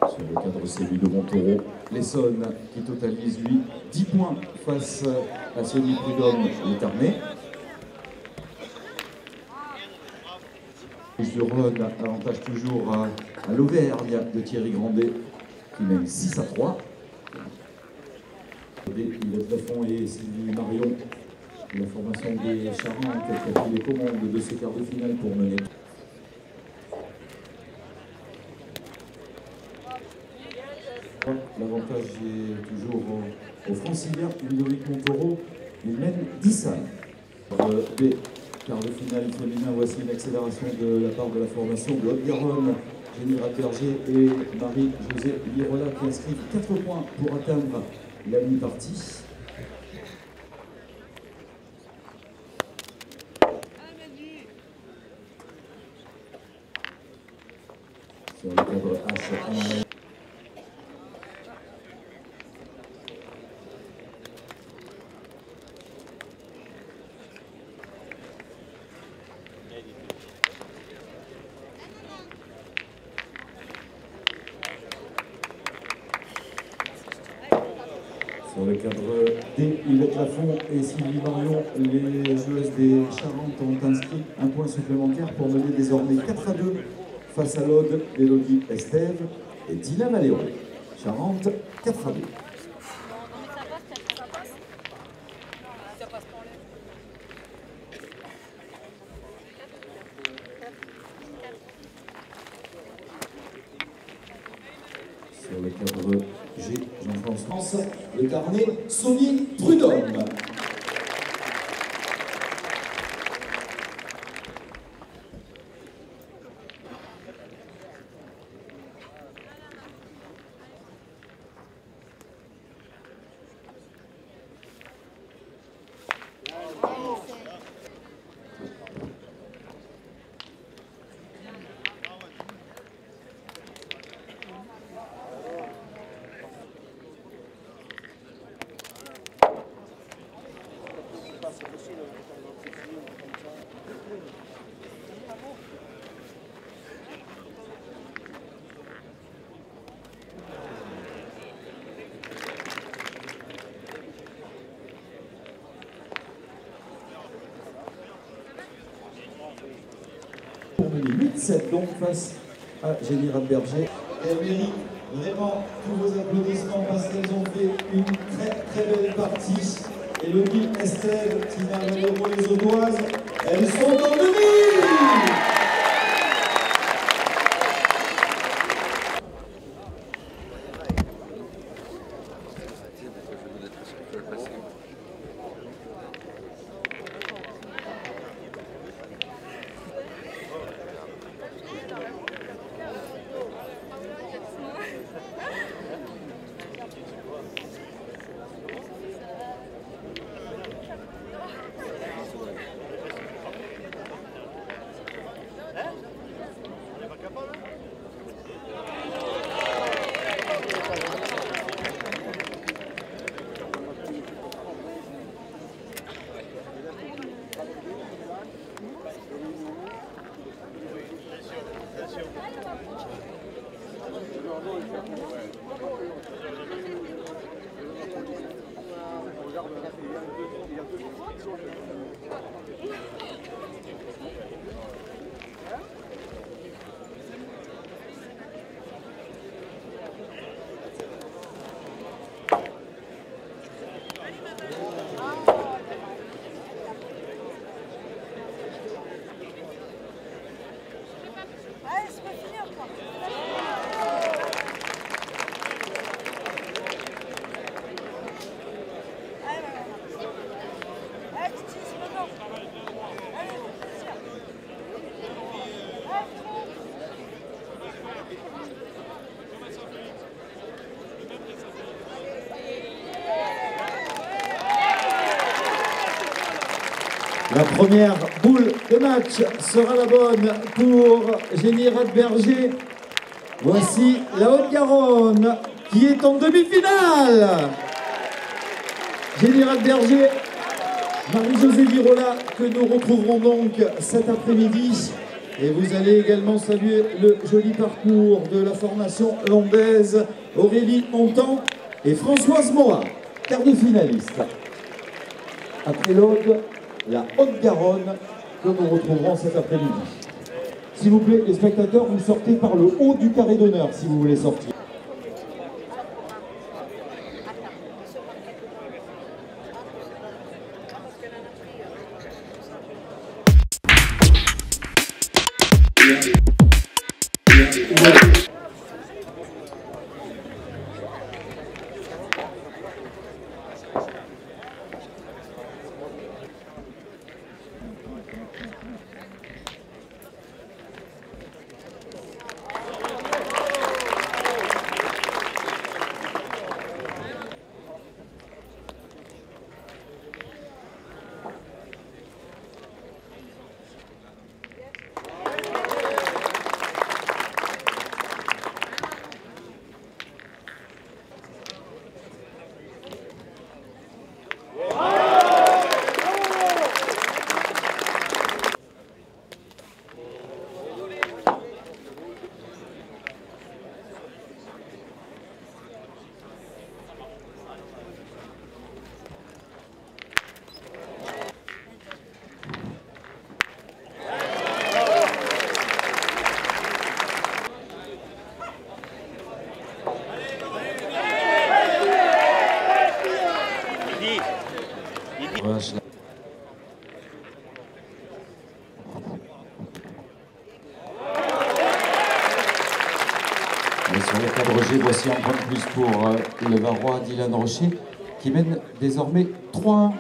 Sur le cadre celui de Montaureau, l'Essonne qui totalise lui 10 points face à celui Prud'homme les Tarnais. Le Rhône avantage toujours à l'Auvergne de Thierry Grandet qui mène 6-3. Yves Lafont et Sylvie Marion, la formation des Charentes qui a pris les commandes de ce quart de finale pour mener. L'avantage est toujours aux Franciliens. Ludovic Montaureau, il mène 10-5. Des quarts de finale féminin, voici une accélération de la part de la formation de Haute-Garonne. Jenny Rapperger et Marie-Josée Lirola qui inscrivent 4 points pour atteindre la mi-partie. Sur le cadre H1. Sur le cadre D, Yvette Lafont et Sylvie Marion, les joueuses des Charentes ont inscrit un point supplémentaire pour mener désormais 4-2 face à l'Aude, Élodie Estève et Dina Valéo. Charentes, 4-2. Sur le cadre G, Jean-François, le Tarnais, Sony Prud'homme. Pour mener 8-7 donc face à Jenny Rapperger. Elles méritent vraiment tous vos applaudissements parce qu'elles ont fait une très belle partie. Élodie, Estelle, Tina Valéo, les Audoises, elles sont en demi. La première boule de match sera la bonne pour Jenny Radberger. Voici la Haute-Garonne qui est en demi-finale. Jenny Radberger, Marie-Josée Lirola que nous retrouverons donc cet après-midi. Et vous allez également saluer le joli parcours de la formation landaise Aurélie Hontan et Françoise Moa, quart de finaliste. Après l'Aude, la Haute-Garonne que nous retrouverons cet après-midi. S'il vous plaît, les spectateurs, vous sortez par le haut du carré d'honneur si vous voulez sortir. Et sur le cadre G, voici un point de plus pour le Varois Dylan Rocher qui mène désormais 3-1.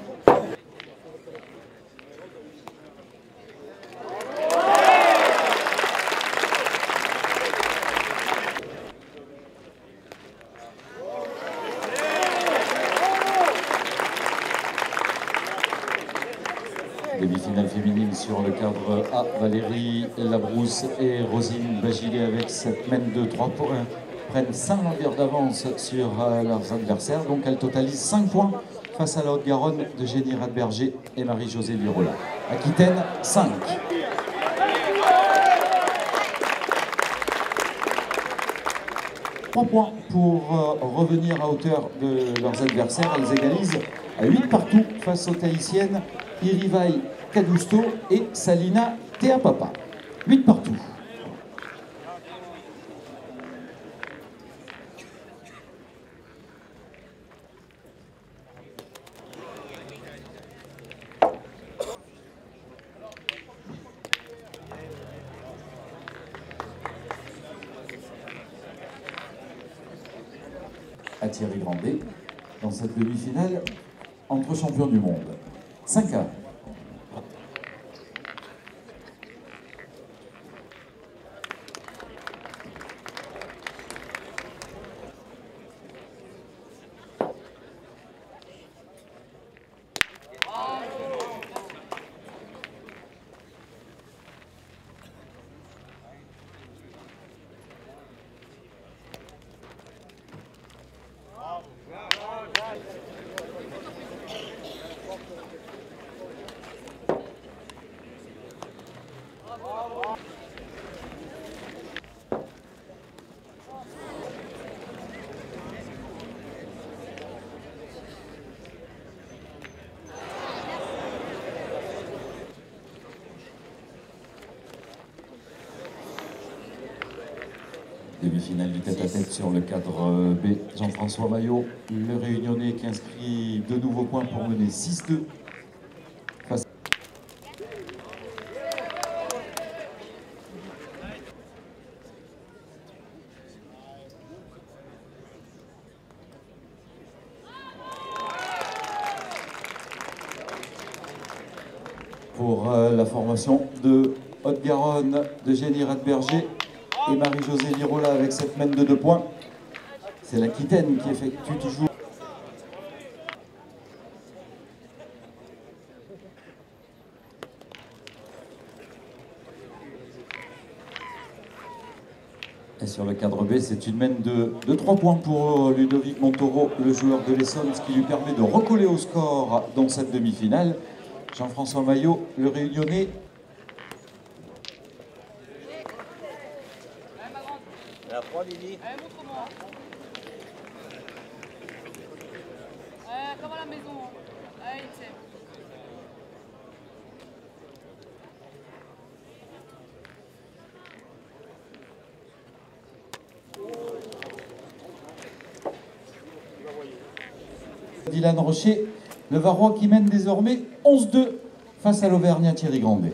Demi-finale féminine sur le cadre A, Valérie Labrousse et Rosine Bagilet avec cette mène de 3 points prennent 5 longueurs d'avance sur leurs adversaires. Donc elles totalisent 5 points face à la Haute-Garonne de Jenny Radberger et Marie-Josée Lirola. Aquitaine, 5. Trois points pour revenir à hauteur de leurs adversaires. Elles égalisent à 8 partout face aux Tahitiennes Irivaï Cadusto et Salina Teapapa. 8 partout. À Thierry Grandet dans cette demi-finale entre champions du monde. 5-1. Demi-finale du tête-à-tête sur le cadre B. Jean-François Maillot, le Réunionnais qui inscrit de nouveaux points pour mener 6-2. Pour la formation de Haute-Garonne, de Jenny Radberger et Marie-Josée Lirola avec cette mène de 2 points. C'est l'Aquitaine qui effectue toujours. Et sur le cadre B, c'est une mène de 3 points pour Ludovic Montaureau, le joueur de l'Essonne, ce qui lui permet de recoller au score dans cette demi-finale. Jean-François Maillot, le Réunionnais. La 3, Lily. Montre-moi. Comme à la maison. Allez, c'est. Dylan Rocher, le Varois qui mène désormais 11-2 face à l'Auvergnat Thierry Grandet.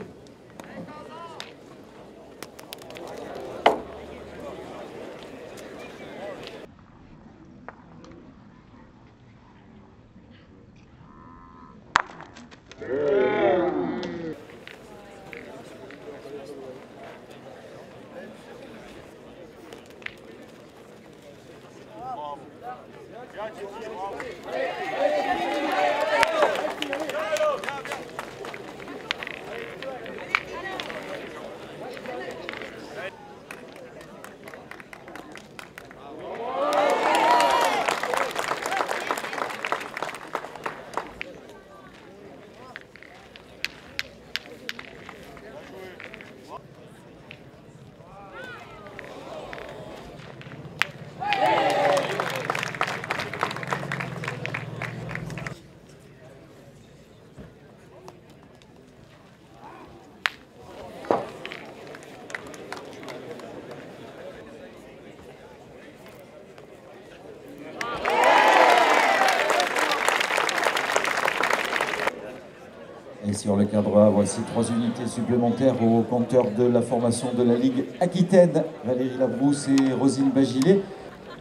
Et sur le cadre A, voici 3 unités supplémentaires au compteur de la formation de la Ligue Aquitaine. Valérie Labrousse et Rosine Bagilet.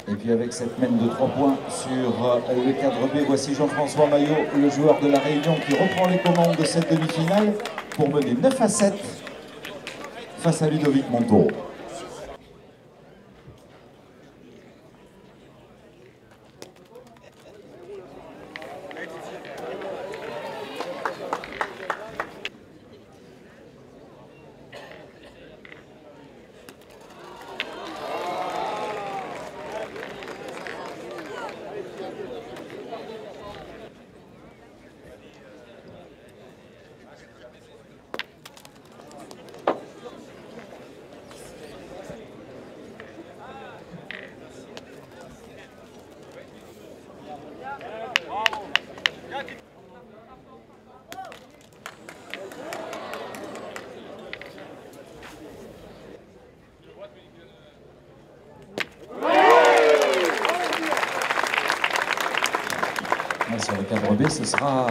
Et puis avec cette mène de 3 points sur le cadre B, voici Jean-François Maillot, le joueur de la Réunion, qui reprend les commandes de cette demi-finale pour mener 9-7 face à Ludovic Montaureau. Sur le cadre B, ce sera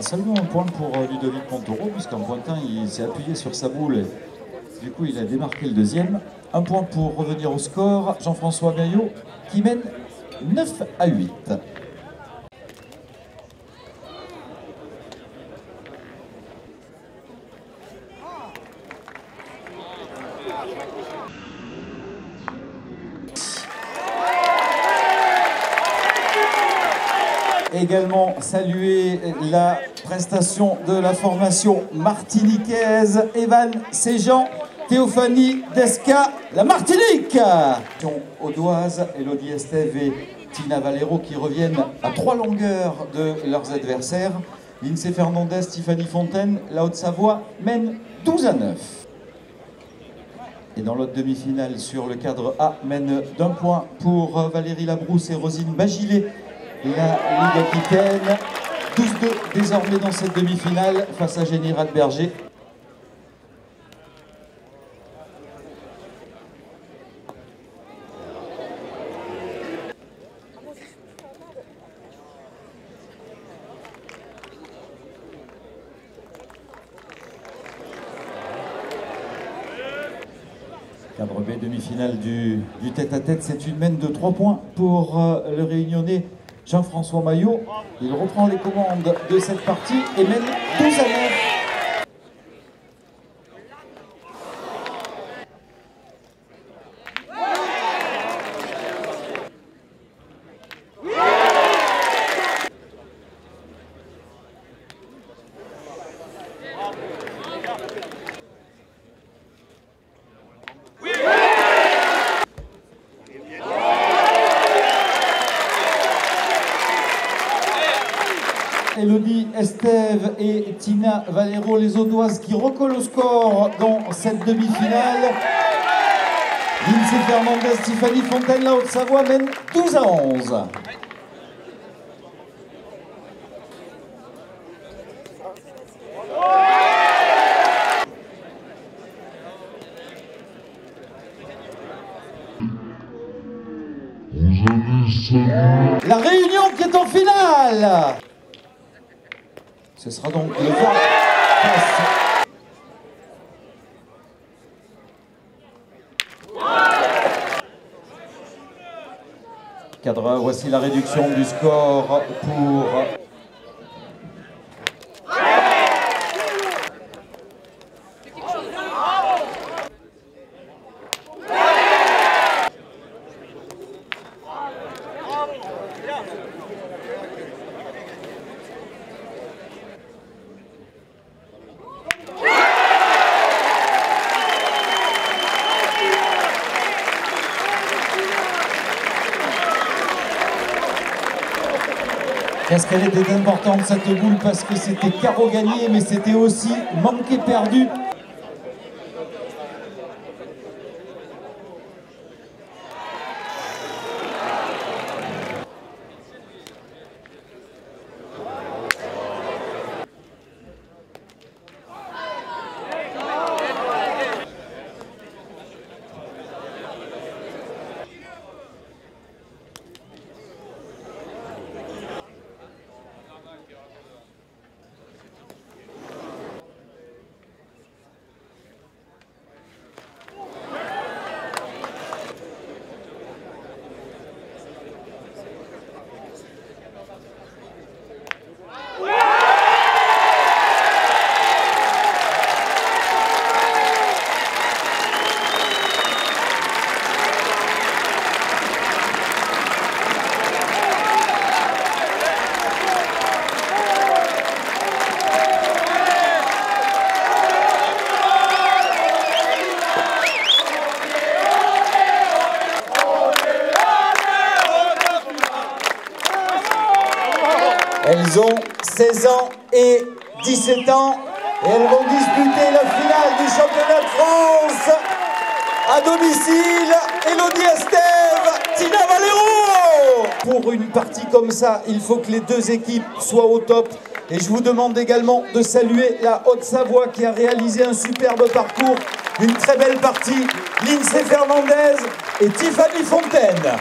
seulement un point pour Ludovic Montaureau, puisqu'en pointant, il s'est appuyé sur sa boule. Du coup, il a démarqué le deuxième. Un point pour revenir au score. Jean-François Maillot qui mène 9-8. Également saluer la prestation de la formation martiniquaise, Evan Séjean, Théophanie Desca, la Martinique. Audoise, Elodie Estève et Tina Valero qui reviennent à 3 longueurs de leurs adversaires. Lindsay Fernandez, Tiffany Fontaine, la Haute-Savoie mène 12-9. Et dans l'autre demi-finale sur le cadre A, mène d'1 point pour Valérie Labrousse et Rosine Bagilet. La Ligue Aquitaine, 12-2 désormais dans cette demi-finale face à Jenny Radberger. Cadre B, demi-finale du tête-à-tête, c'est une mène de 3 points pour le Réunionnais Jean-François Maillot. Il reprend les commandes de cette partie et mène 12 à 9. Elodie Estève et Tina Valero, les Audoises, qui recollent au score dans cette demi-finale. Lindsay Fernandez, Tiffany Fontaine, la Haute-Savoie mène 12 à 11. La Réunion qui est en finale. Ce sera donc le VAR. Cadre, voici la réduction du score pour... Qu'est-ce qu'elle était importante cette boule, parce que c'était carreau gagné, mais c'était aussi manqué perdu. Elles ont 16 ans et 17 ans et elles vont disputer la finale du championnat de France à domicile. Elodie Estève, Tina Valero. Pour une partie comme ça, il faut que les deux équipes soient au top. Et je vous demande également de saluer la Haute-Savoie qui a réalisé un superbe parcours, une très belle partie. Lindsay Fernandez et Tiffany Fontaine.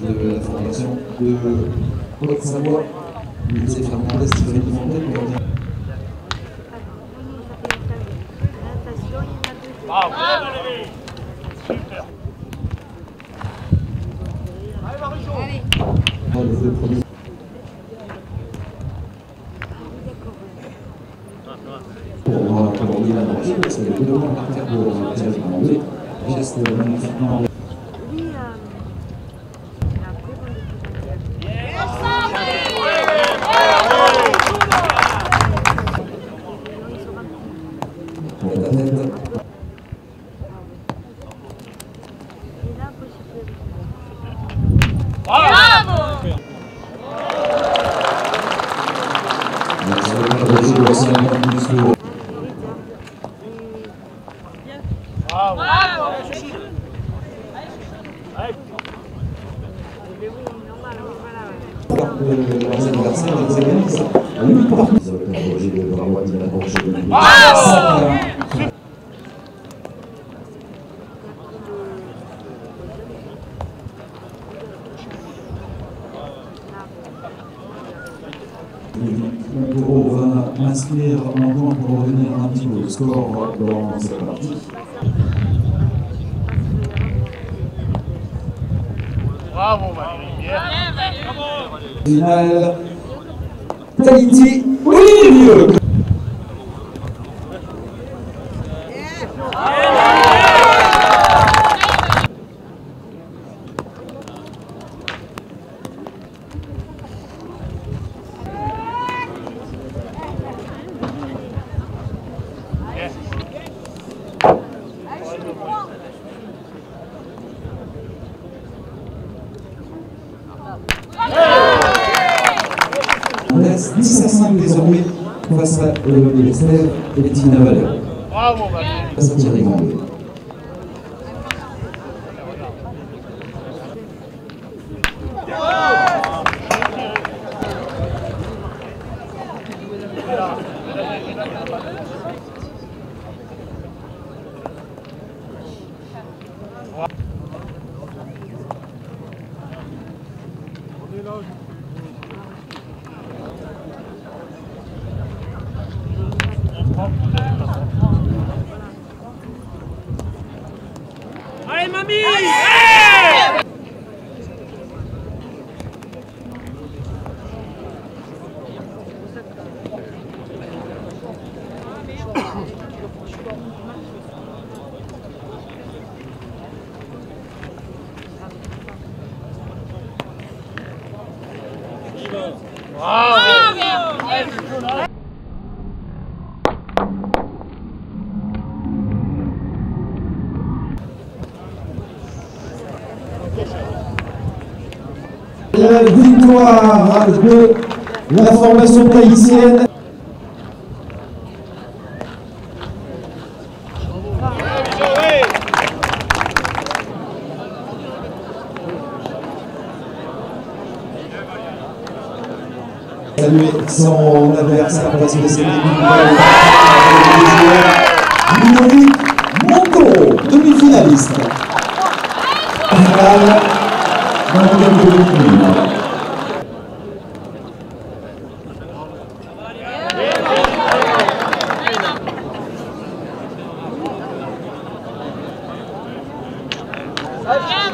De la formation de Haute-Savoie, Lindsay Fernandez, Tiffany Fontaine. Les deux premiers. Pour la marche, c'est les deux premiers marqueurs de Lindsay Fernandez. Geste magnifiquement. Leurs adversaires les égalisent à 8 parties. rapprocher de la droite, il rapproche de la Montaureau va inscrire un point pour revenir un petit peu au score dans cette partie. Bravo Valérie. Finale, Tahiti, Olivier. On reste 10-5 désormais face à l'Esther et Tina Valeur. Bravo Valérie. Face à Thierry Grandet. Allez mamie, hey! La victoire de la formation tahitienne. Saluer son adversaire parce que c'est Ludovic Montaureau, demi-finaliste. Finale dans quelques minutes.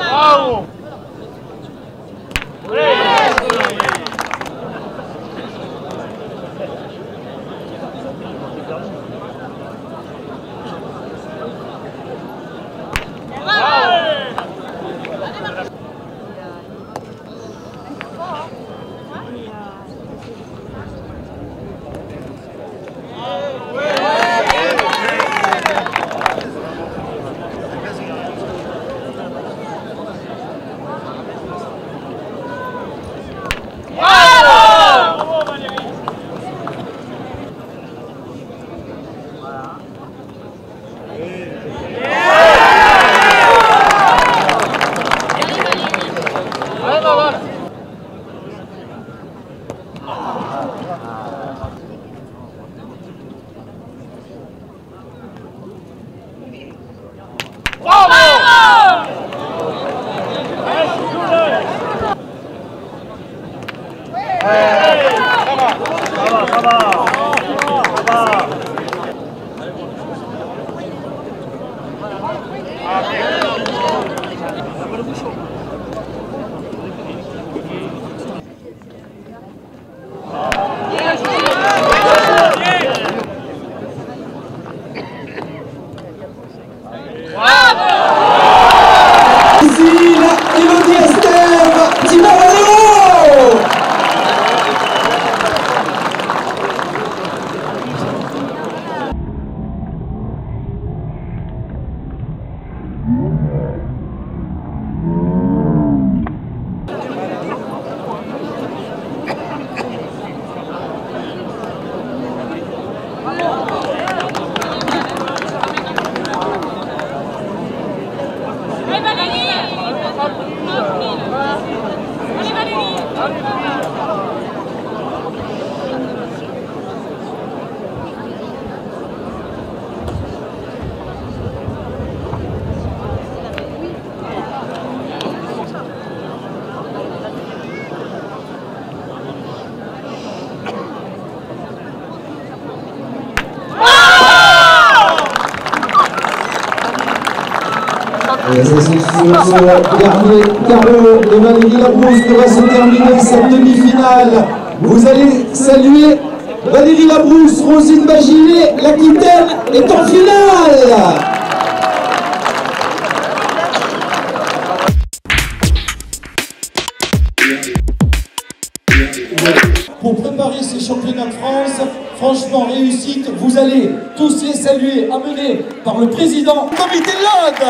Bravo. Et c'est sur ce dernier carreau de Valérie Labrousse que va se terminer cette demi-finale. Vous allez saluer Valérie Labrousse, Rosine Bagilet, l'Aquitaine est en finale. Pour préparer ces championnats de France, franchement réussite, vous allez tous les saluer, amenés par le président du comité de l'Aude.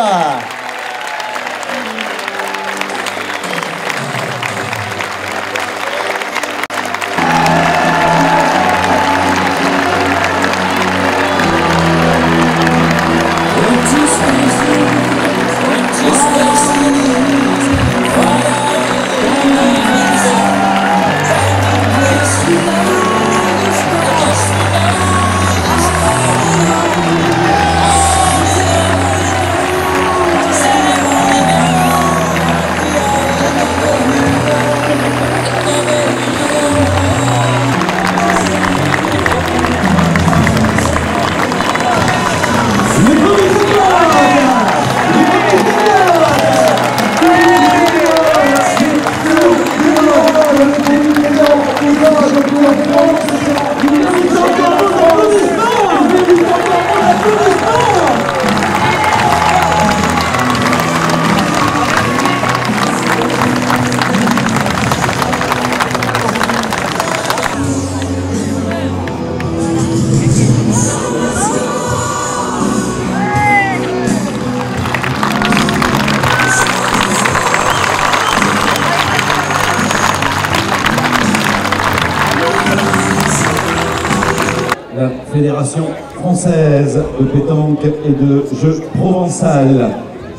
La Fédération française de pétanque et de jeux provençal,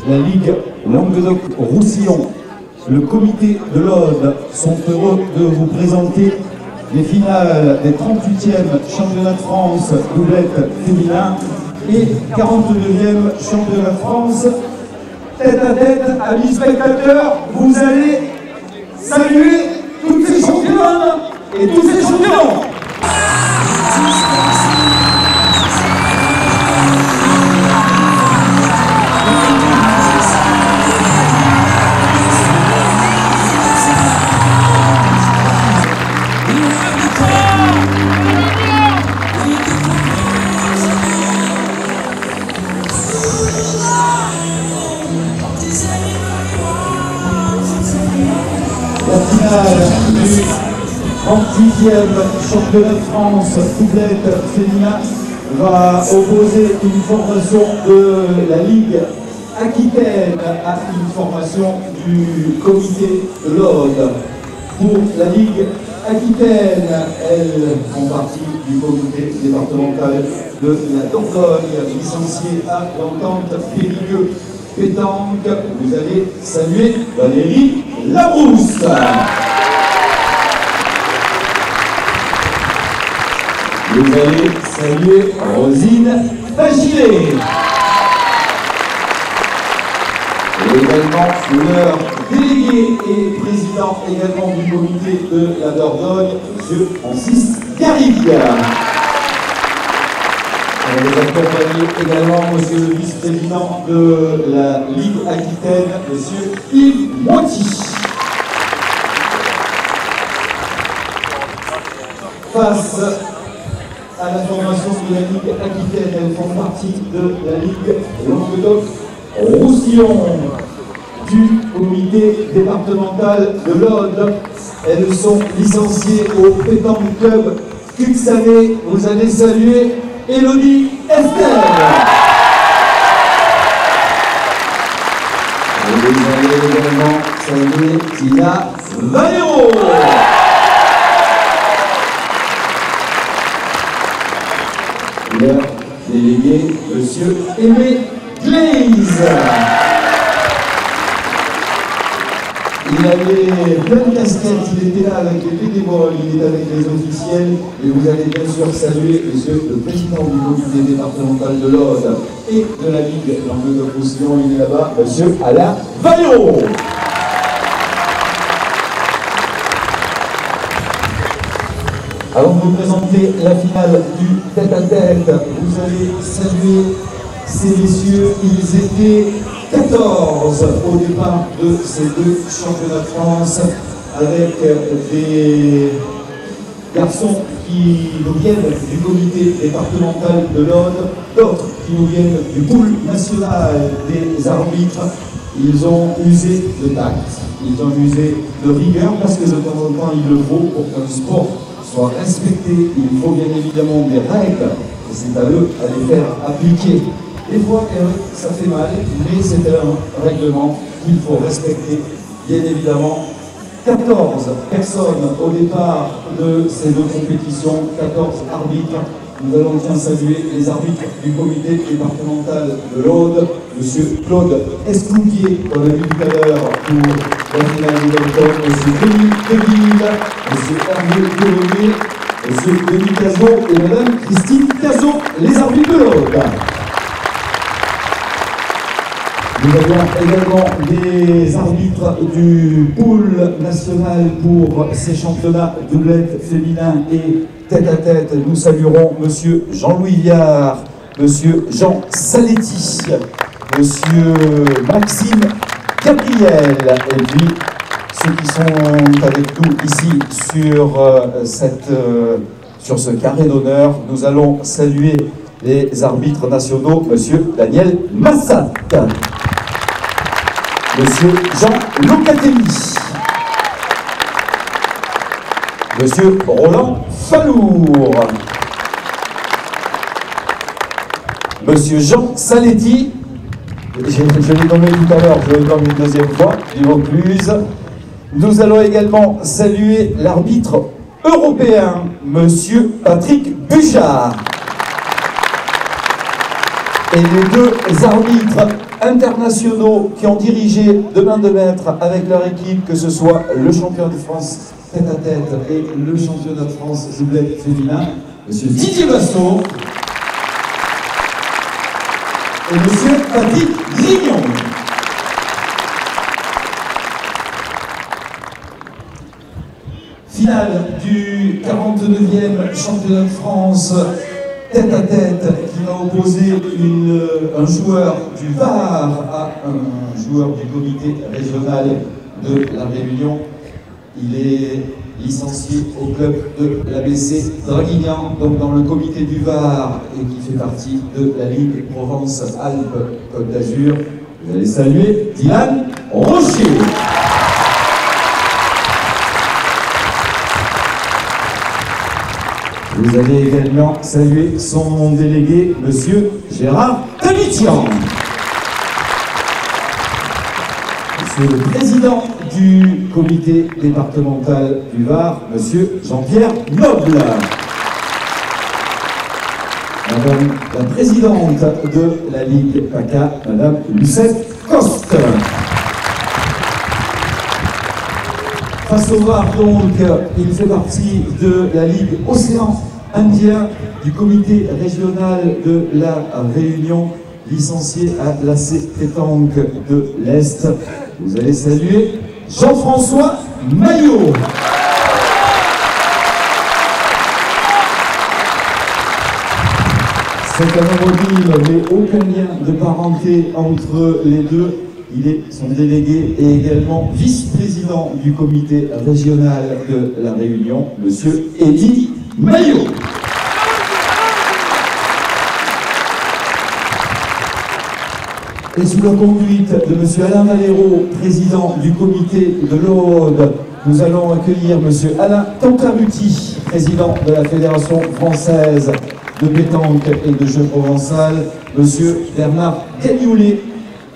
la Ligue Languedoc-Roussillon, le comité de l'Aude sont heureux de vous présenter les finales des 38e championnats de France doublette féminin et 49e championnat de France tête à tête. Amis spectateurs, vous allez saluer toutes ces championnes et tous ces champions. La finale du 38e championnat de France doublette féminin va opposer une formation de la Ligue Aquitaine à une formation du comité de l'Aude. Pour la Ligue Aquitaine, elles font partie du comité départemental de la Dordogne, licenciée à l'entente Périgueux pétanque. Vous allez saluer Valérie Labrousse. Vous allez saluer Rosine Bagilet. Et également leur délégué et président également du comité de la Dordogne, M. Francis Garrigue. On les accompagne également M. le vice-président de la Ligue Aquitaine, M. Yves Moiti. Face à la formation de la Ligue Aquitaine, elles font partie de la Ligue Languedoc-Roussillon, du comité départemental de l'Aude. Elles sont licenciées au Pétanque Club Cuxané. Vous allez saluer Élodie Esther. Et vous allez également saluer Tina Valero. Leur délégué, M. Aimé Glaise. Il avait plein de casquettes, il était là avec les bénévoles, il était avec les officiels, et vous allez bien sûr saluer monsieur le président du comité départemental de l'Aude et de la Ligue Languedoc-Roussillon, il est là-bas, monsieur Alain Valero. Avant de vous présenter la finale du tête-à-tête, vous allez saluer ces messieurs. Ils étaient 14 au départ de ces deux championnats de France, avec des garçons qui nous viennent du comité départemental de l'Aude, d'autres qui nous viennent du pool national des arbitres. Ils ont usé de tact, ils ont usé de rigueur, parce que de temps en temps il le faut pour qu'un sport soit respecté. Il faut bien évidemment des règles, et c'est à eux à les faire appliquer. Des fois, ça fait mal, mais c'est un règlement qu'il faut respecter, bien évidemment. 14 personnes au départ de ces deux compétitions, 14 arbitres. Nous allons bien saluer les arbitres du comité départemental de l'Aude, M. Claude Escoupier, qu'on a vu tout à l'heure pour la finale du Dalton, M. Denis Deville, M. Hervé Courrier, M. Denis Cazot et Mme Christine Cazot, les arbitres de l'Aude. Nous avons également des arbitres du pool national pour ces championnats doublette féminin et tête-à-tête. Nous saluerons M. Jean-Louis Viard, M. Jean Saletti, M. Maxime Gabriel, et puis ceux qui sont avec nous ici sur ce carré d'honneur. Nous allons saluer les arbitres nationaux, M. Daniel Massat, Monsieur Jean Locatelli, Monsieur Roland Falour, Monsieur Jean Saletti, je l'ai nommé tout à l'heure, je le nomme une deuxième fois, du Vaucluse. Nous allons également saluer l'arbitre européen, Monsieur Patrick Bouchard, et les deux arbitres internationaux qui ont dirigé de main de maître avec leur équipe, que ce soit le champion de France tête-à-tête et le championnat de France doublette féminin, M. Didier Bassot et M. Patrick Grignon. Finale du 49e championnat de France tête-à-tête qui va opposer un joueur du Var à un joueur du comité régional de la Réunion. Il est licencié au club de l'ABC Draguignan, donc dans le comité du Var, et qui fait partie de la Ligue Provence-Alpes-Côte d'Azur. Vous allez saluer Dylan Rocher. Vous allez également saluer son délégué, M. Gérard Tabitian. C'est le président du comité départemental du Var, M. Jean-Pierre Noble. Madame la présidente de la Ligue PACA, Madame Lucette Coste. Face au Var, donc, il fait partie de la Ligue Océan Indien du comité régional de la Réunion, licencié à l'AC Pétanque de l'Est. Vous allez saluer Jean-François Maillot. C'est un homonyme, mais aucun lien de parenté entre les deux. Il est son délégué et également vice-président du comité régional de la Réunion, M. Eddie Maillot. Et sous la conduite de M. Alain Valero, président du comité de l'Aude, nous allons accueillir M. Alain Tancaruti, président de la Fédération française de pétanque et de jeux provençal, M. Bernard Gagnoulet,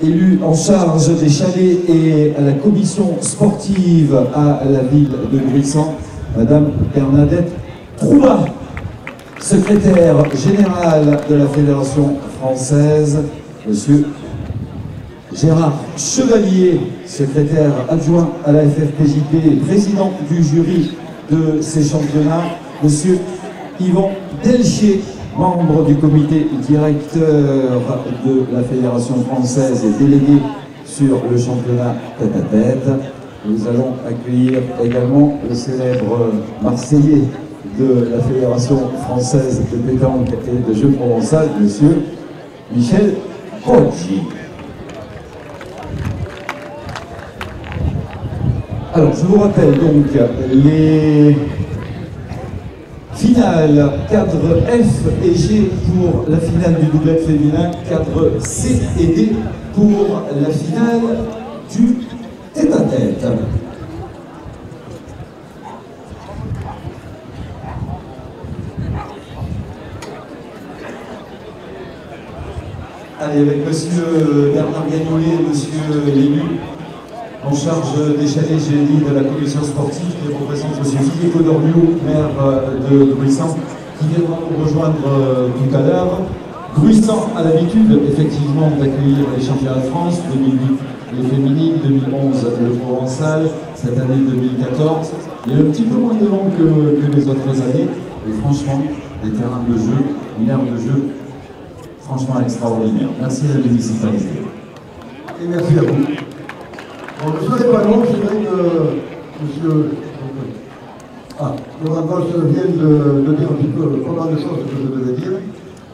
élu en charge des chalets et à la commission sportive à la ville de Gruissant, Madame Bernadette Trouba, secrétaire générale de la Fédération française, Monsieur Gérard Chevalier, secrétaire adjoint à la FFPJP et président du jury de ces championnats, Monsieur Yvon Delchier, membre du comité directeur de la Fédération française et délégué sur le championnat tête-à-tête. Nous allons accueillir également le célèbre Marseillais de la Fédération française de pétanque et de jeux provençal, M. Michel Roggi. Alors, je vous rappelle donc les finales, cadre F et G pour la finale du doublet féminin, cadre C et D pour la finale du tête-à-tête. Allez, avec monsieur Bernard Gagnolet et monsieur l'élu en charge des chalets GNI de la commission sportive, qui représente monsieur Philippe Dormiou, maire de Gruissant, qui viendra nous rejoindre tout à l'heure. Gruissant a l'habitude, effectivement, d'accueillir les championnats de France, 2008 les féminines, 2011 le Provençal, cette année 2014. Il y a un petit peu moins de monde que les autres années, et franchement, des terrains de jeu, une aire de jeu franchement extraordinaire. Merci à la municipalité. Et merci à vous. Bon, je ne serai pas long, c'est vrai que monsieur Laurent Bosch vient de dire un petit peu pas mal de choses que je devais dire,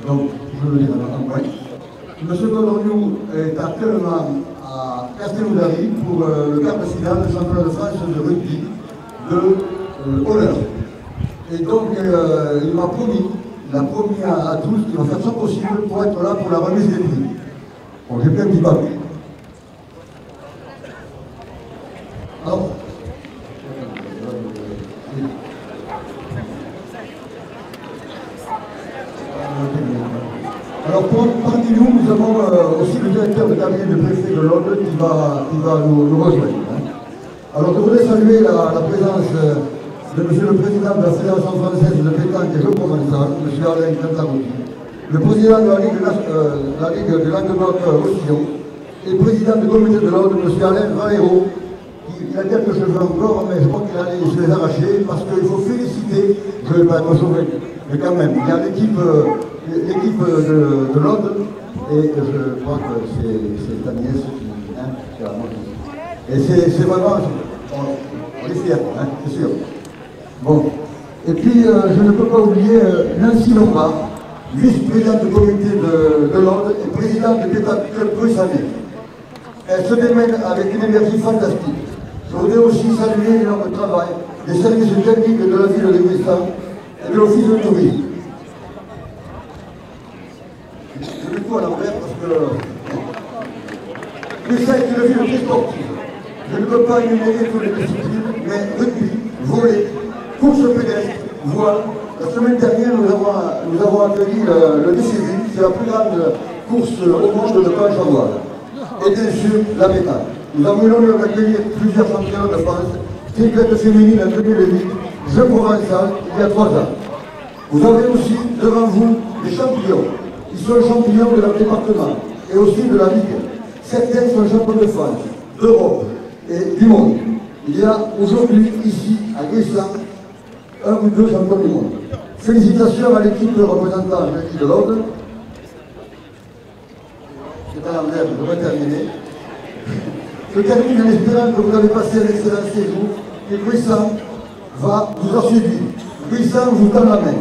donc je veux le dire en bref. Monsieur Dormiou est actuellement à Castelnaudary pour le quart de finale du championnat de France de rugby de honneur. Et donc il m'a promis, il a promis à tous qu'il va faire son possible pour être là pour la remise des prix. Bon, j'ai plein de petits papiers. Alors parmi nous avons aussi le directeur de cabinet de préfet de l'Aude qui va nous rejoindre. Alors je voudrais saluer la présence de monsieur le président de la Fédération française de pétanque et jeux provençal, monsieur Alain Cantarotti, le président de la Ligue de Languedoc-Roussillon et président du comité de l'Aude, monsieur Alain Valero. Il a quelques cheveux encore, mais je crois qu'il allait se les arracher parce qu'il faut féliciter, je ne vais pas être sauvé, mais quand même, il y a l'équipe de l'Aude et je crois que c'est Agnès qui a monté. Et c'est vraiment, on est fiers, c'est sûr. Bon, et puis je ne peux pas oublier Nancy Lombard, vice-présidente du comité de l'Aude et présidente du Pétanque Club Bruxelles. Elle se démène avec une énergie fantastique. Je voudrais aussi saluer l'énorme travail des services techniques de la ville de Gruissant et de l'office de tourisme. Je mets tout à l'envers parce que Gruissant est une ville très sportive. Je ne peux pas énumérer toutes les disciplines, mais rugby, volley, course pédestre, voile. La semaine dernière, nous avons accueilli le DCV, c'est la plus grande course au monde de planche à voile. Et bien sûr, la pétanque. Nous avons eu l'honneur d'accueillir plusieurs champions de France, triplette féminine en 2008, Jeux provençal il y a 3 ans. Vous avez aussi devant vous des champions, qui sont champions de leur département et aussi de la Ligue. Certains sont champions de France, d'Europe et du monde. Il y a aujourd'hui ici à Gruissant 1 ou 2 champions du monde. Félicitations à l'équipe représentant l'équipe de l'Aude. C'est à l'envers, je vais terminer. Je termine en espérant que vous avez passé un excellent séjour, que Gruissant vous a suivi. Gruissant vous tend la main.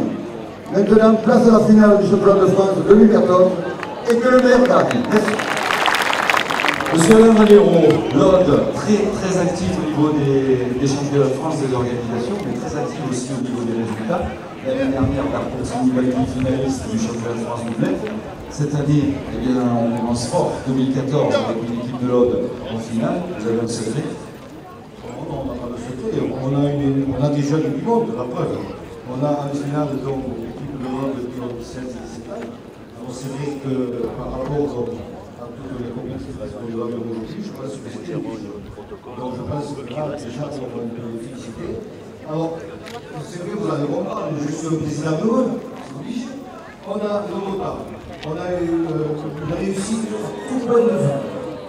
Maintenant, place à la finale du championnat de France 2014 et que le meilleur gagne. Merci. Monsieur Alain Valero, l'Aude, très actif au niveau des championnats de France, des organisations, mais très actif aussi au niveau des résultats. L'année dernière, par contre, c'est une finaliste du championnat de France doublet. Cette année, eh bien, on commence fort, 2014, avec une équipe de l'Aude en finale. Vous avez un secret? On n'a pas de secret, on a des jeunes du monde, la preuve. On a en finale donc l'équipe de l'Aude qui ont 16 et 17 ans. Alors c'est vrai que par rapport à toutes les compétitions qu'on doit avoir aujourd'hui, je pense que c'est bien. Donc je pense que là, déjà, on va les féliciter. Alors, c'est vrai, vous allez comprendre, je suis le président de l'Aude, c'est obligé. On a le retard. On a eu une réussite à tout point de vue.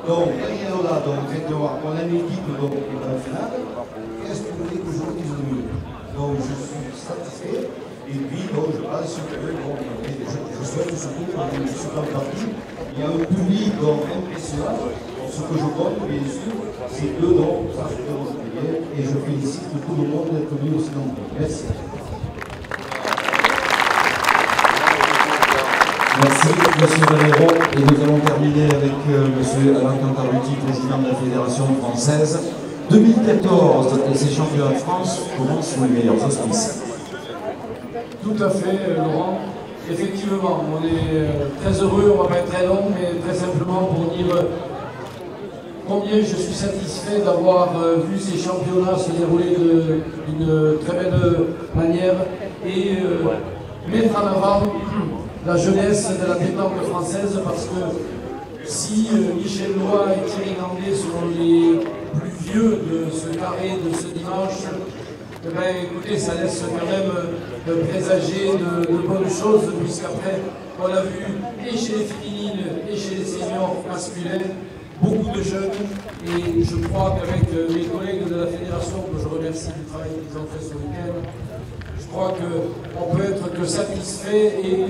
Donc, derrière là, donc, on a une équipe donc, qui est en finale. Qu'est-ce que vous voulez que je vous dise de mieux? Donc, je suis satisfait. Et puis, donc, je pense que bon, je souhaite surtout que sur la partie, il y a un public donc, impressionnant. Donc, ce que je compte, bien sûr, c'est que donc, ça se fait bien. Et je félicite tout le monde d'être venu aussi nombreux. Merci. Merci, monsieur Valero. Et nous allons terminer avec monsieur Alain Cantarutti, président de la Fédération française 2014 et ces championnats de France commencent sous les meilleurs auspices. Tout à fait, Laurent. Effectivement, on est très heureux, on ne va pas être très long, mais très simplement pour dire combien je suis satisfait d'avoir vu ces championnats se dérouler d'une très belle manière et mettre en avant la jeunesse de la pétanque française, parce que si Michel Loy et Thierry Landais sont les plus vieux de ce carré de ce dimanche, eh bien, écoutez, ça laisse quand même présager de bonnes choses, puisqu'après, on l'a vu et chez les féminines et chez les seniors masculins, beaucoup de jeunes, et je crois qu'avec mes collègues de la fédération, que je remercie du travail qu'ils ont fait ce week-end, je crois qu'on peut être que satisfait, et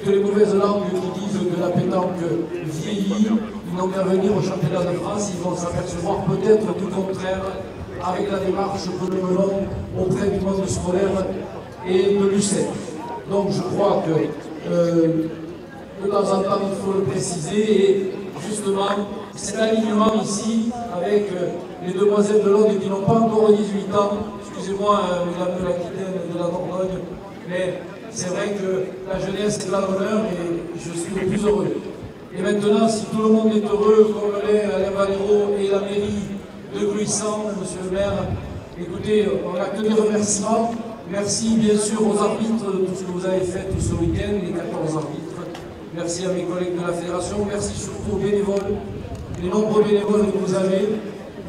que les mauvaises langues qui disent que la pétanque vieillit, ils n'ont qu'à venir au championnat de France, ils vont s'apercevoir peut-être du contraire avec la démarche que nous menons auprès du monde scolaire et de l'UCEP. Donc je crois que de temps en temps il faut le préciser, et justement cet alignement ici avec les demoiselles de l'Aude qui n'ont pas encore 18 ans, excusez-moi mesdames de l'Aquitaine et de la Dordogne, mais c'est vrai que la jeunesse est là l'honneur et je suis le plus heureux. Et maintenant, si tout le monde est heureux, comme l'est Alain Valero et la mairie de Gruissant, monsieur le maire, écoutez, on n'a que des remerciements. Merci bien sûr aux arbitres de tout ce que vous avez fait tout ce week-end, les 14 arbitres. Merci à mes collègues de la fédération, merci surtout aux bénévoles, les nombreux bénévoles que vous avez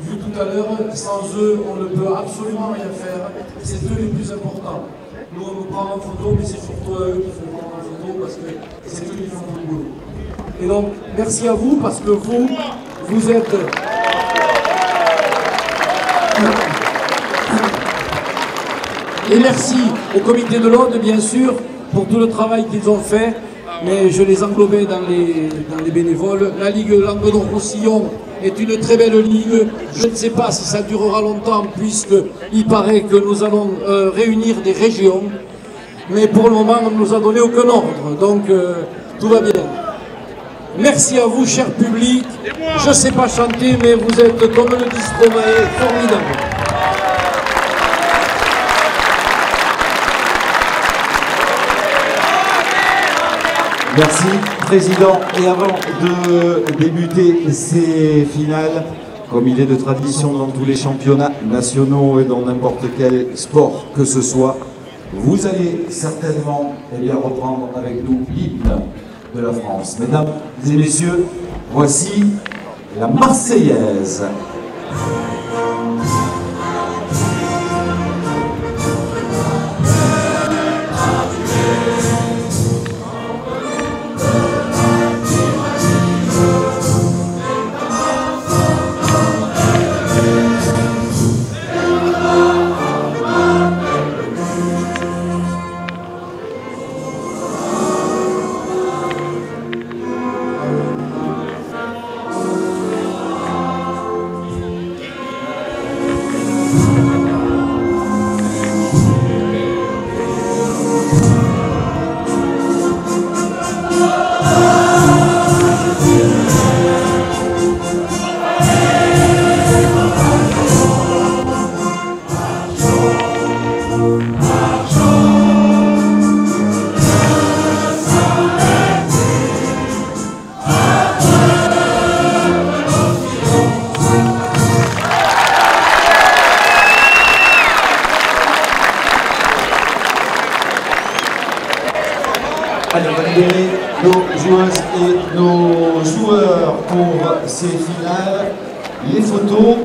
vus tout à l'heure. Sans eux, on ne peut absolument rien faire. C'est eux les plus importants. Nous, on nous prend en photo, mais c'est surtout à eux qu'il faut prendre en photo, parce que c'est eux qui font tout le boulot. Et donc, merci à vous, parce que vous êtes... Et merci au comité de l'Aude, bien sûr, pour tout le travail qu'ils ont fait, mais je les englobais dans les bénévoles. La Ligue Languedoc-Roussillon est une très belle ligue. Je ne sais pas si ça durera longtemps, puisqu'il paraît que nous allons réunir des régions, mais pour le moment, on ne nous a donné aucun ordre, donc tout va bien. Merci à vous, cher public. Je ne sais pas chanter, mais vous êtes, comme le dit Stromae, formidable. Merci, Président. Et avant de débuter ces finales, comme il est de tradition dans tous les championnats nationaux et dans n'importe quel sport que ce soit, vous allez certainement reprendre avec nous l'hymne de la France. Mesdames et messieurs, voici la Marseillaise. Allez, on va libérer nos joueuses et nos joueurs pour ces finales. Les photos.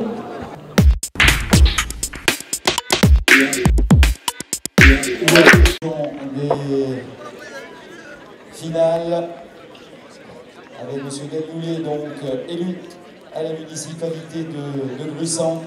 Des finales avec M. Gagoulet, donc élu à la municipalité de Gruissant.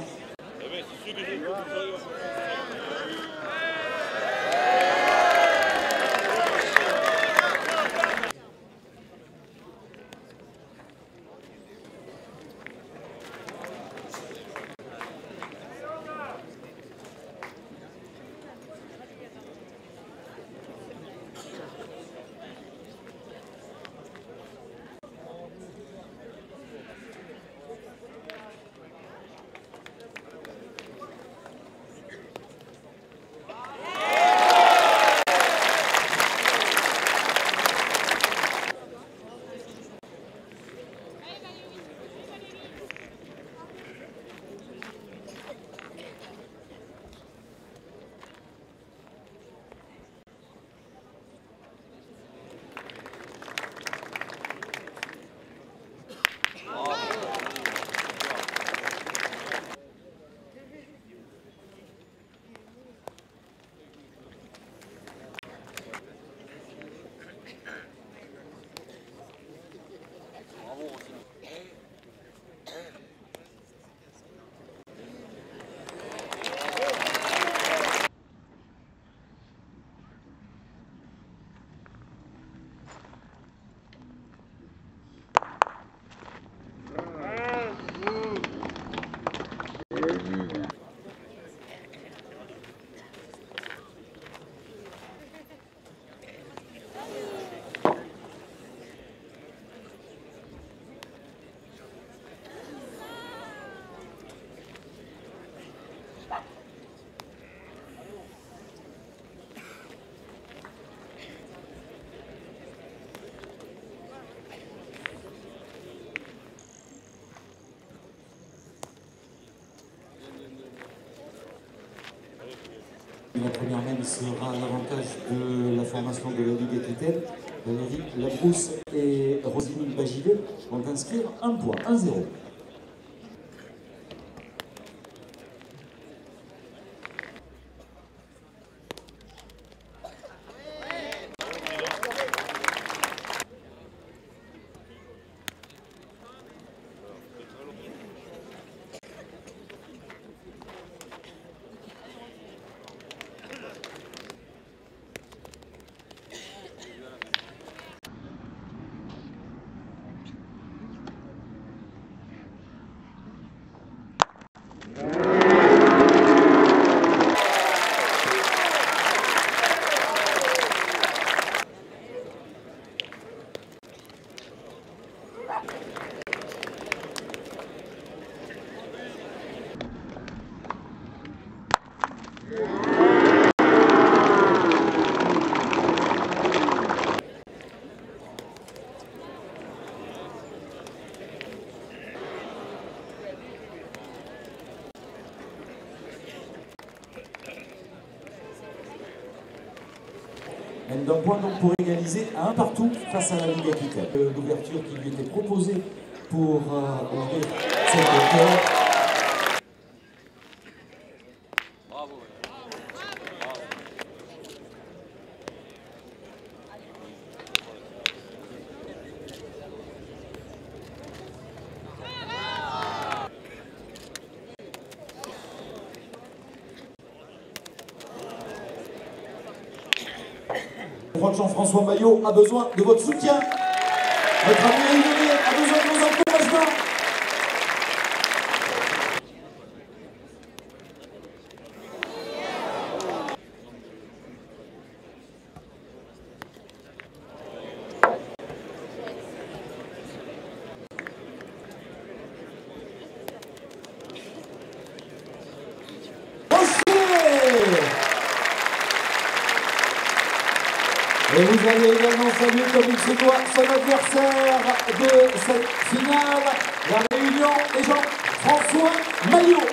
La première même sera à l'avantage de la formation de la Ligue Aquitaine. Valérie Labrousse et Roselyne Bagilet vont inscrire un point, 1-0. Même d'un point donc pour égaliser à 1 partout face à la Ligue Aquitaine. L'ouverture qui lui était proposée pour ouvrir cette hauteur. Je crois que Jean-François Maillot a besoin de votre soutien. Notre ami Olivier a besoin de vos encouragements. Et vous allez également saluer comme il se doit son adversaire de cette finale, la Réunion et Jean-François Maillot.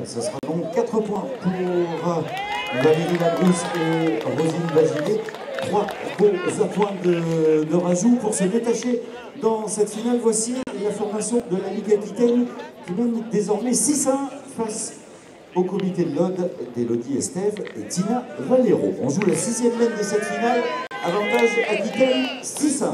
Ce sera donc 4 points pour Valérie Labrousse et Roselyne Bagilet. 3 beaux points de rajout pour se détacher dans cette finale. Voici la formation de la Ligue Aquitaine qui mène désormais 6-1 face au comité de l'Aude d'Élodie Estève et Tina Valero. On joue la 6e laine de cette finale. Avantage Aquitaine 6-1.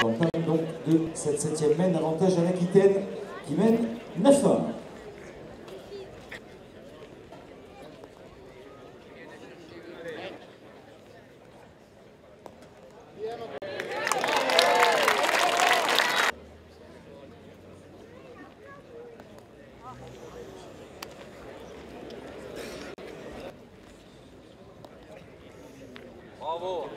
l'entame donc de cette 7e main, avantage à l'Aquitaine qui mène 9-1. Bravo.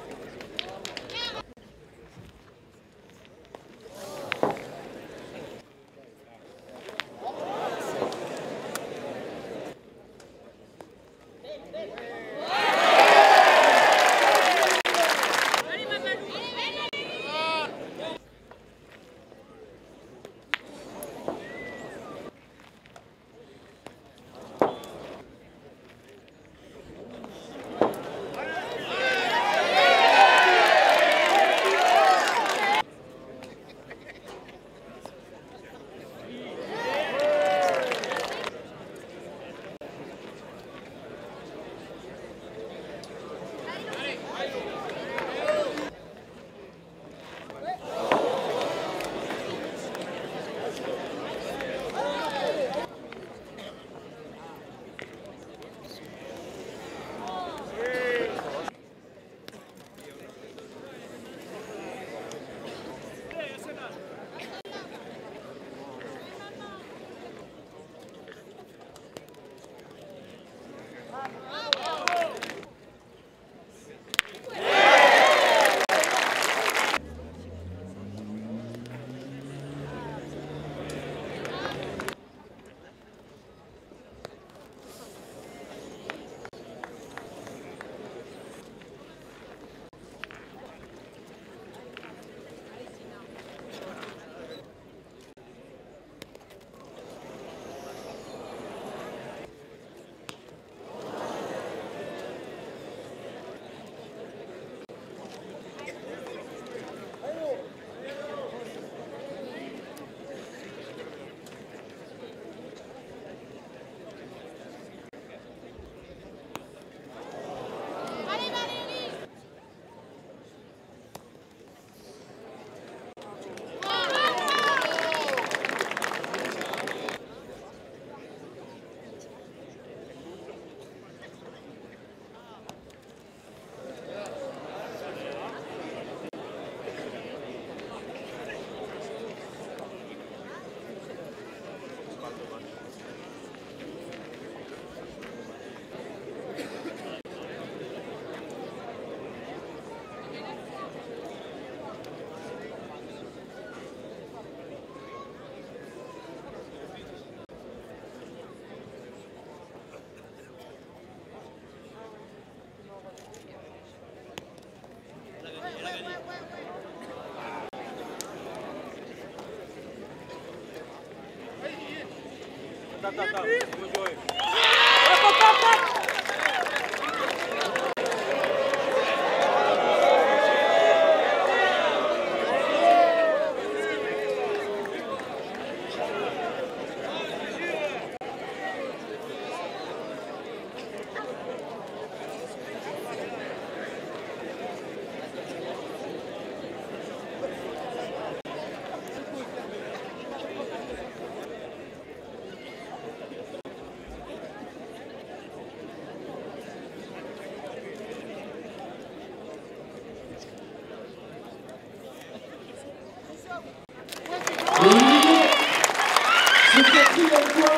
C'est 4e fois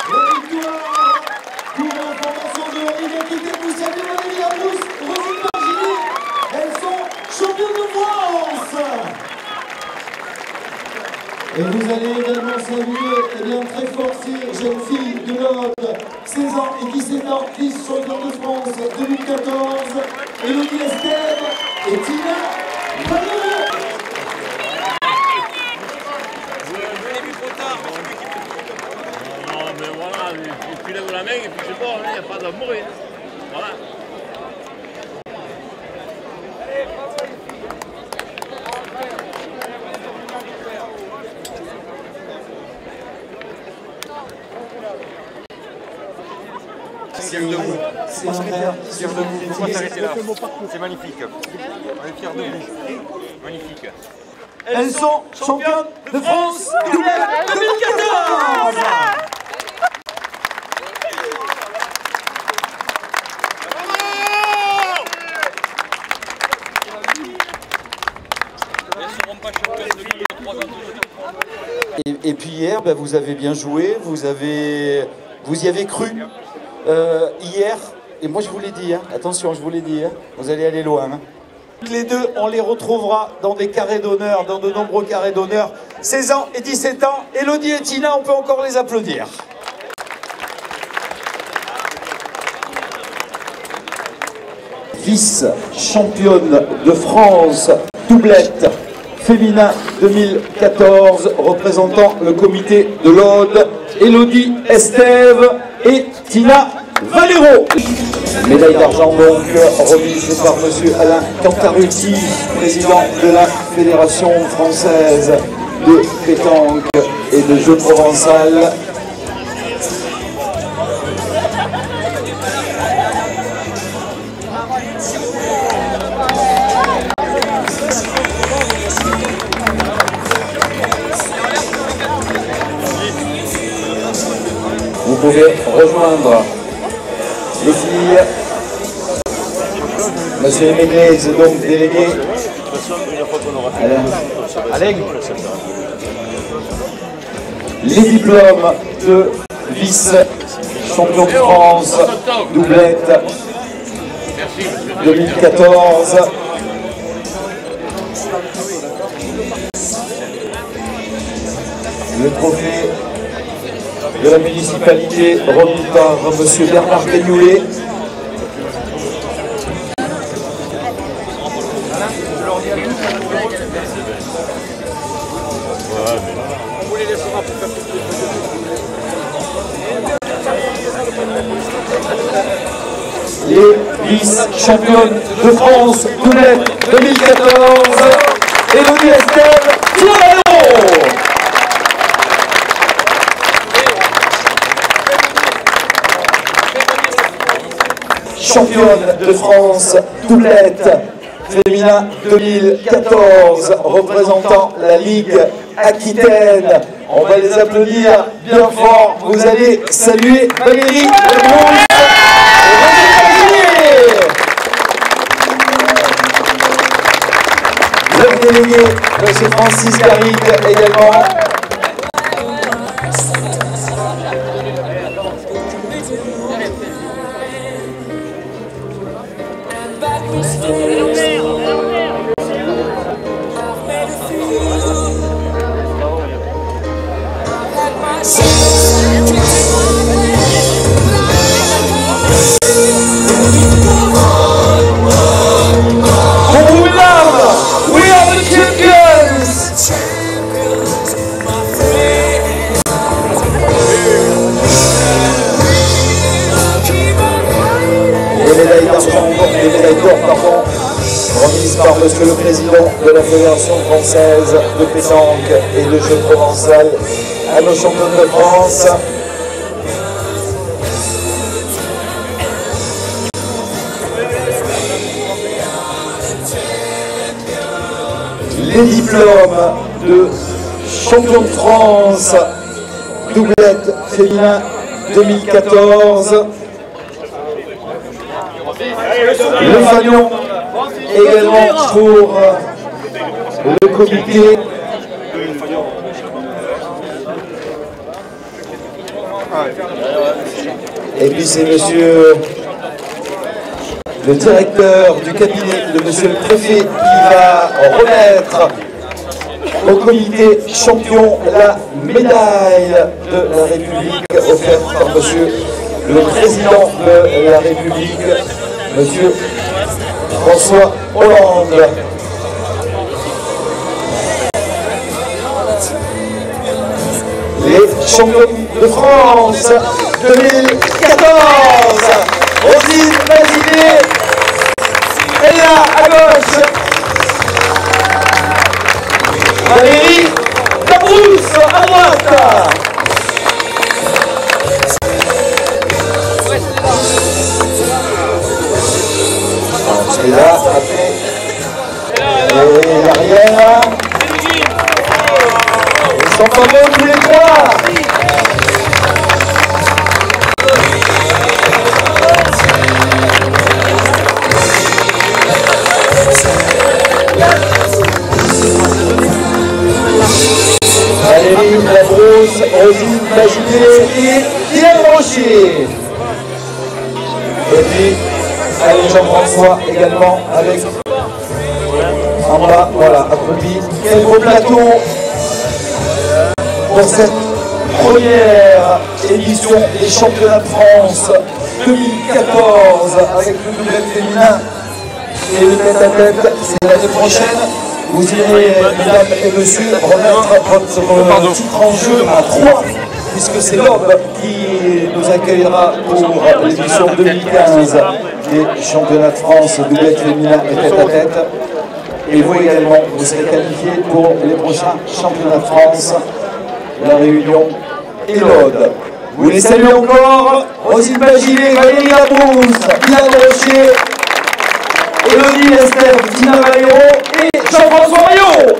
la victoire pour la formation de la Ligue Aquitaine. Nous saluons Valérie Arbous, Rosine Margini. Elles sont championnes de France. Et vous allez également saluer très fort ces jeunes filles de l'Aude, 16 ans et 17 ans, 10 championnes de France 2014, Elodie Estelle et Tina Palou. Mais voilà, tu lèves la main et puis c'est bon, il n'y a pas d'amour. Voilà. Fier de vous. Fier de vous. Faut pas s'arrêter là. C'est magnifique. On est fiers de vous. Magnifique. elles sont championnes de France doublette 2014. Et puis hier, ben, vous avez bien joué, vous y avez cru hier. Et moi je vous l'ai dit, hein, attention, je vous l'ai dit, hein, vous allez aller loin. Hein. Les deux, on les retrouvera dans des carrés d'honneur, dans de nombreux carrés d'honneur. 16 ans et 17 ans, Elodie et Tina, on peut encore les applaudir. Vice-championne de France doublette féminin 2014, représentant le comité de l'Aude, Elodie Estève et Tina Valero. Médaille d'argent donc remise par M. Alain Cantarutti, président de la Fédération française de pétanque et de jeux provençal. Vous pouvez rejoindre les filles. Monsieur Méglez, donc délégué. Alain. Les diplômes de vice-champion de France doublette 2014. Le trophée de la municipalité remis par M. Bernard Cagnoulet. Les vice-championnes de France doublette 2014, Elodie Estève, Tina Valero. Championne de France doublette féminin 2014, représentant la Ligue Aquitaine. On va les applaudir bien fort. Vous allez saluer Valérie Lebrousse et Roger Cavalier. Le délégué, M. Francis Garrigue également. Les médailles d'or, pardon, remises par Monsieur le Président de la Fédération française de pétanque et de jeux provençal à nos championnes de France. Les diplômes de champion de France doublette féminin 2014. Le fanion également pour le comité. Et puis c'est monsieur le directeur du cabinet de monsieur le préfet qui va remettre au comité champion la médaille de la République offerte par monsieur le président de la République, monsieur François Hollande. Les champions de France 2014, Rosine Mazinet est là à gauche, Valérie Lebrousse à droite. Et là, après, et l'arrière, Bravo tous les trois. Valérie Labrousse, Rosine Baginet et Pierre Rocher. Et puis, allez Jean-François également avec en bas, voilà, accroupi. Quel beau plateau pour cette première édition des championnats de France 2014 avec le double féminin et le tête-à-tête. C'est l'année prochaine. Vous irez, mesdames et messieurs, remettre votre titre en jeu à 3, puisque c'est l'Aube qui nous accueillera pour l'édition 2015 des championnats de France doublette féminin et tête-à-tête. Et vous également, vous serez qualifiés pour les prochains championnats de France, la Réunion et l'Aude. Vous les saluez encore, Rosine Baginet, Valérie Labrousse, Pierre Rocher, Élodie Esther, Tina Valero et Jean-François Maillot.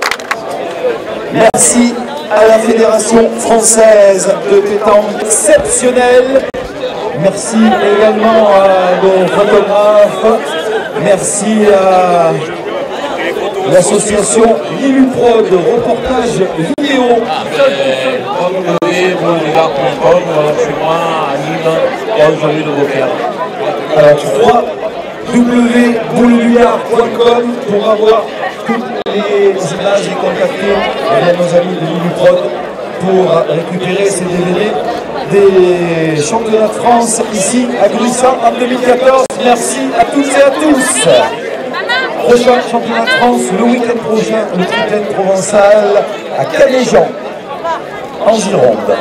Merci à la Fédération française de pétanque exceptionnelle. Merci également à nos photographes. Merci à l'association Liluprod de reportage vidéo. Alors www.bouleduillard.com pour avoir toutes les images et contacter nos amis de Liluprod pour récupérer ces DVD des championnats de France ici à Gruissant en 2014. Merci à toutes et à tous. Prochain championnat de France le week-end prochain, le triplet provençal à Canéjan en Gironde.